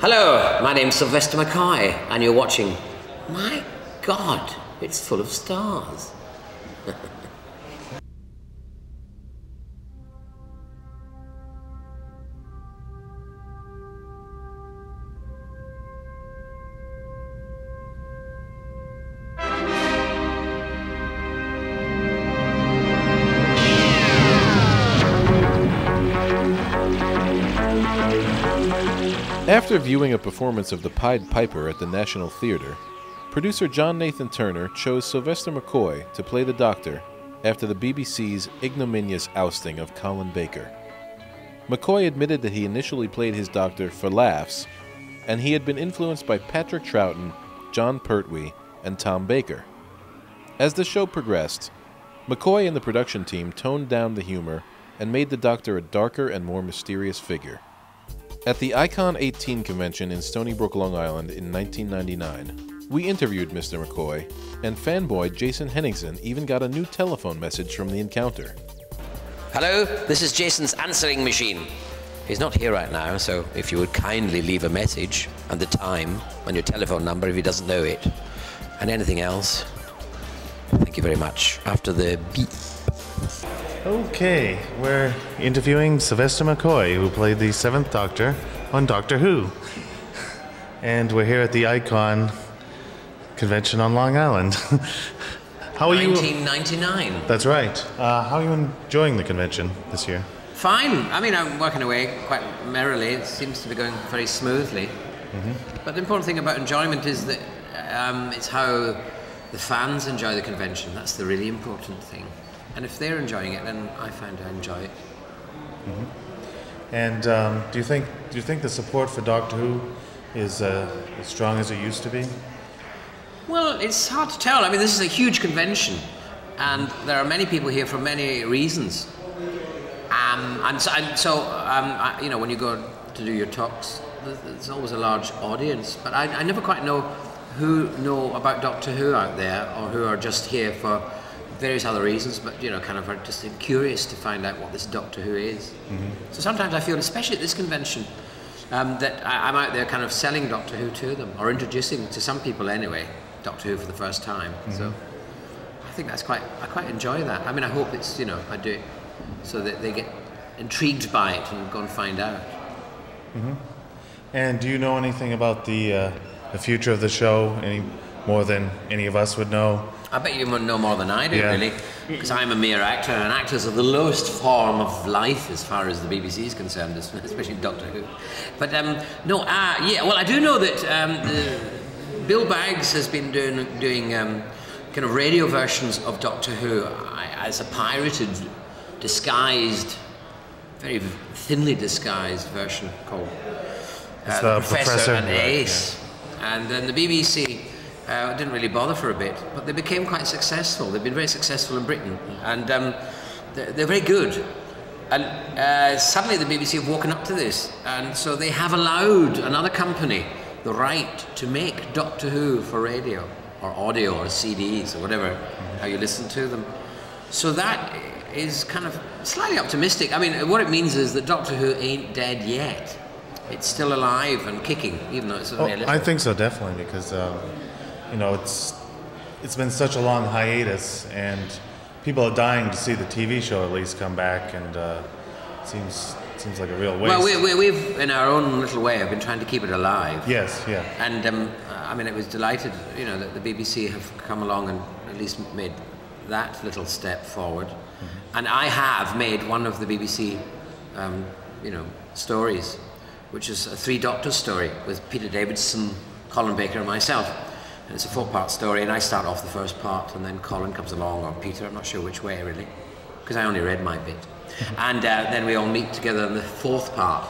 Hello, my name's Sylvester McCoy, and you're watching... My God, it's full of stars. After viewing a performance of The Pied Piper at the National Theatre, producer John Nathan Turner chose Sylvester McCoy to play the Doctor after the BBC's ignominious ousting of Colin Baker. McCoy admitted that he initially played his Doctor for laughs, and he had been influenced by Patrick Troughton, John Pertwee, and Tom Baker. As the show progressed, McCoy and the production team toned down the humor and made the Doctor a darker and more mysterious figure. At the Icon 18 convention in Stony Brook, Long Island in 1999, we interviewed Mr. McCoy, and fanboy Jason Henningsen even got a new telephone message from the encounter. Hello, this is Jason's answering machine. He's not here right now, so if you would kindly leave a message and the time and your telephone number if he doesn't know it, and anything else, thank you very much. After the beep. Okay, we're interviewing Sylvester McCoy, who played the 7th Doctor on Doctor Who. And we're here at the Icon convention on Long Island. How are you? 1999. That's right. How are you enjoying the convention this year? Fine. I mean, I'm working away quite merrily. It seems to be going very smoothly. But the important thing about enjoyment is that it's how the fans enjoy the convention. That's the really important thing. And if they're enjoying it, then I find I enjoy it. And do you think the support for Doctor Who is as strong as it used to be? Well, it's hard to tell. I mean, this is a huge convention, and there are many people here for many reasons. You know, when you go to do your talks, there's always a large audience. But I never quite know who know about Doctor Who out there, or who are just here for various other reasons, but you know, kind of are just curious to find out what this Doctor Who is. So sometimes I feel, especially at this convention, that I'm out there kind of selling Doctor Who to them, or introducing to some people anyway, Doctor Who for the first time. So I think I quite enjoy that. I mean, I hope it's, you know, I do it so that they get intrigued by it and go and find out. And do you know anything about the future of the show, any more than any of us would know? I bet you know more than I do, really, because I'm a mere actor, and actors are the lowest form of life as far as the BBC is concerned, especially Doctor Who. But well, I do know that Bill Baggs has been doing kind of radio versions of Doctor Who as a pirated, disguised, very thinly disguised version called the Professor and Ace. And then the BBC didn't really bother for a bit, but they became quite successful. They've been very successful in Britain, and they're very good. And suddenly the BBC have woken up to this, and so they have allowed another company the right to make Doctor Who for radio, or audio, or CDs, or whatever, how you listen to them. So that is kind of slightly optimistic. I mean, what it means is that Doctor Who ain't dead yet. It's still alive and kicking, even though it's only a little. I think so, definitely, because you know, it's been such a long hiatus, and people are dying to see the TV show at least come back, and it seems like a real waste. Well, we've in our own little way have been trying to keep it alive. Yes, yeah. And I mean, it was delighted, you know, that the BBC have come along and at least made that little step forward. And I have made one of the BBC, you know, stories, which is a 3 Doctors story with Peter Davidson, Colin Baker, and myself. And it's a 4-part story, and I start off the first part, and then Colin comes along, or Peter, I'm not sure which way really, because I only read my bit. And then we all meet together in the 4th part,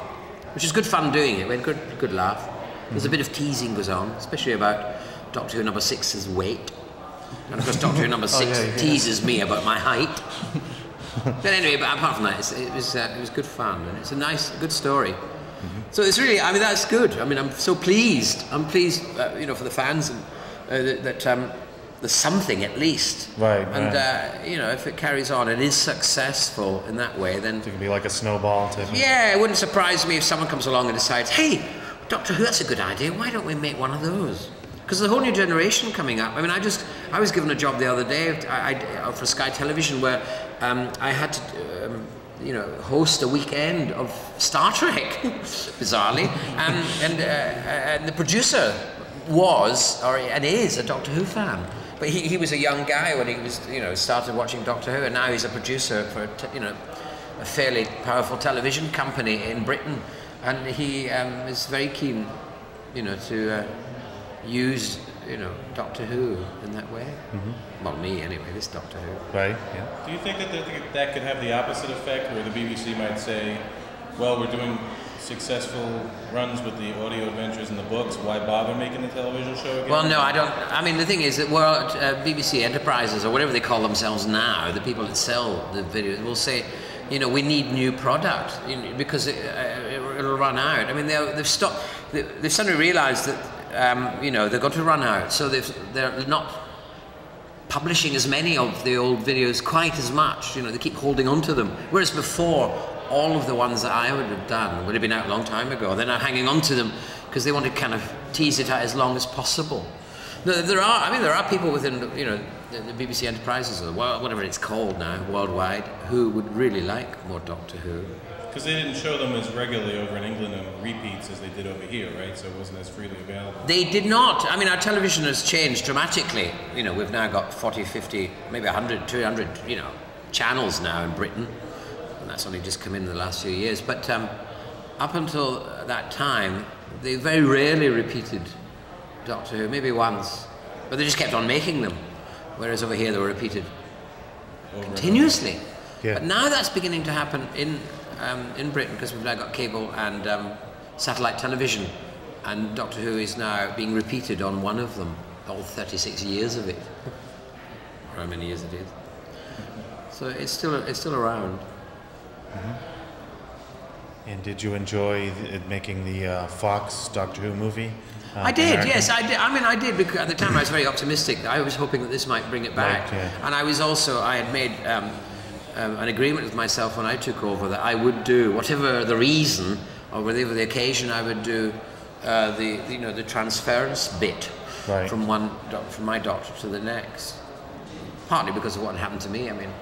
which is good fun doing it. We had good laugh. There's a bit of teasing goes on, especially about Doctor Who number 6's weight. And of course Doctor Who number 6 teases me about my height. But anyway, but apart from that, it was good fun, and it's a nice, good story. So it's really, I mean, that's good. I mean, I'm so pleased. I'm pleased, you know, for the fans, and that there's something at least. Right. And you know, if it carries on and is successful in that way, then it can be like a snowball type. Yeah, it wouldn't surprise me if someone comes along and decides, hey, Doctor Who, that's a good idea. Why don't we make one of those? Because there's a whole new generation coming up. I mean, I was given a job the other day for Sky Television where I had to, host a weekend of Star Trek, bizarrely, and the producer was and is a Doctor Who fan. But he was a young guy when he was, started watching Doctor Who, and now he's a producer for, a fairly powerful television company in Britain, and he is very keen, to use, Doctor Who in that way. Mm-hmm. Well, me anyway, this Doctor Who. Right, yeah. Do you think that could have the opposite effect, where the BBC might say, well, we're doing successful runs with the audio adventures in the books, why bother making the television show again? Well, no, I don't. I mean, the thing is that BBC Enterprises, or whatever they call themselves now, the people that sell the videos, will say, we need new product, because it'll run out. I mean, they've stopped. They've suddenly realised that they're going to run out, so they're not publishing as many of the old videos quite as much. They keep holding on to them, whereas before, all of the ones that I would have done would have been out a long time ago. They're now hanging on to them because they want to kind of tease it out as long as possible. There are people within the BBC Enterprises, or whatever it's called now, worldwide, who would really like more Doctor Who. Because they didn't show them as regularly over in England on repeats as they did over here, right? So it wasn't as freely available. They did not. I mean, our television has changed dramatically. We've now got 40, 50, maybe 100, 200, channels now in Britain. And that's only just come in the last few years. But up until that time, they very rarely repeated Doctor Who, maybe once. But they just kept on making them. Whereas over here, they were repeated continuously. Yeah. But now that's beginning to happen in Britain, because we've now got cable and satellite television. And Doctor Who is now being repeated on one of them, all 36 years of it. Or how many years it is. So it's still around. Mm-hmm. And did you enjoy making the Fox Doctor Who movie? I did, American? Yes, I did. I mean, I did, because at the time I was very optimistic. I was hoping that this might bring it back. Right, yeah. And I had made an agreement with myself when I took over that I would do, whatever the reason or whatever the occasion, I would do the transference bit from my doctor to the next. Partly because of what had happened to me. I mean,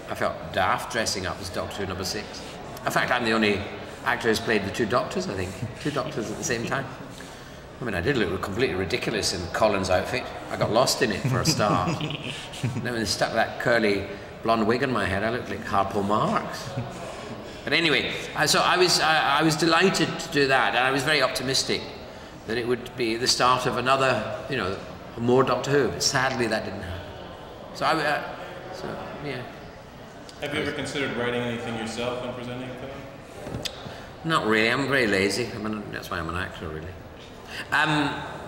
I felt daft dressing up as Doctor Who number 6. In fact, I'm the only actor who's played the two doctors, I think. Two doctors at the same time. I mean, I did look completely ridiculous in Colin's outfit. I got lost in it for a start. Then when they stuck that curly blonde wig on my head, I looked like Harpo Marx. But anyway, so I was delighted to do that, and I was very optimistic that it would be the start of another, more Doctor Who. But sadly, that didn't happen. So yeah. Have you ever considered writing anything yourself and presenting it to them? Not really. I'm very lazy. That's why I'm an actor, really.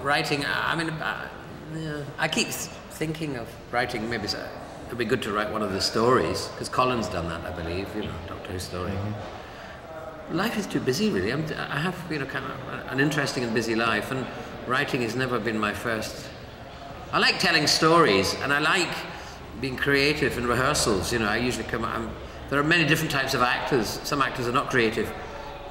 Writing. I keep thinking of writing. Maybe it'd be good to write one of the stories, because Colin's done that, I believe. Doctor Who story. Mm-hmm. Life is too busy, really. I have kind of an interesting and busy life, and writing has never been my first. I like telling stories, and I like being creative in rehearsals. I usually there are many different types of actors. Some actors are not creative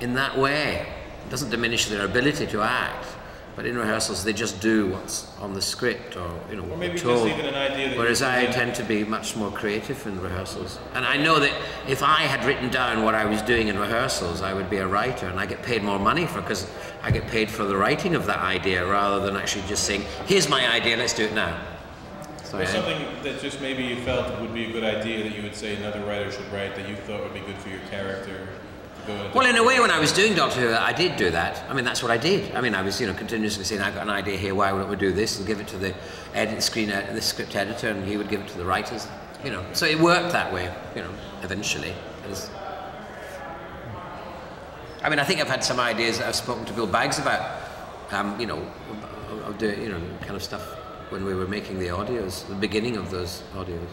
in that way. It doesn't diminish their ability to act, but in rehearsals they just do what's on the script, or what maybe they're told. Just even an idea that whereas I tend to be much more creative in rehearsals. And I know that if I had written down what I was doing in rehearsals, I would be a writer, and I get paid more money because I get paid for the writing of that idea rather than actually just saying, here's my idea, let's do it now. Or something that just maybe you felt would be a good idea that you would say another writer should write, that you thought would be good for your character to go into. Well, in a way, when I was doing Doctor Who, I did do that. I mean, that's what I did. I mean, I was, continuously saying, I've got an idea here, why don't we do this? And give it to the the script editor, and he would give it to the writers. So it worked that way, eventually. I mean, I think I've had some ideas that I've spoken to Bill Baggs about, of doing, kind of stuff when we were making the audios, the beginning of those audios.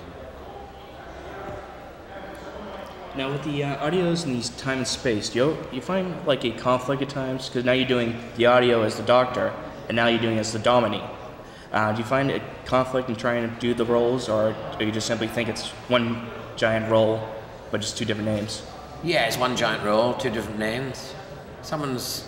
Now with the audios in these time and space, do you find like a conflict at times? Because now you're doing the audio as the Doctor, and now you're doing it as the Dominie. Do you find a conflict in trying to do the roles, or do you just simply think it's one giant role, but just two different names? Yeah, it's one giant role, two different names. Someone's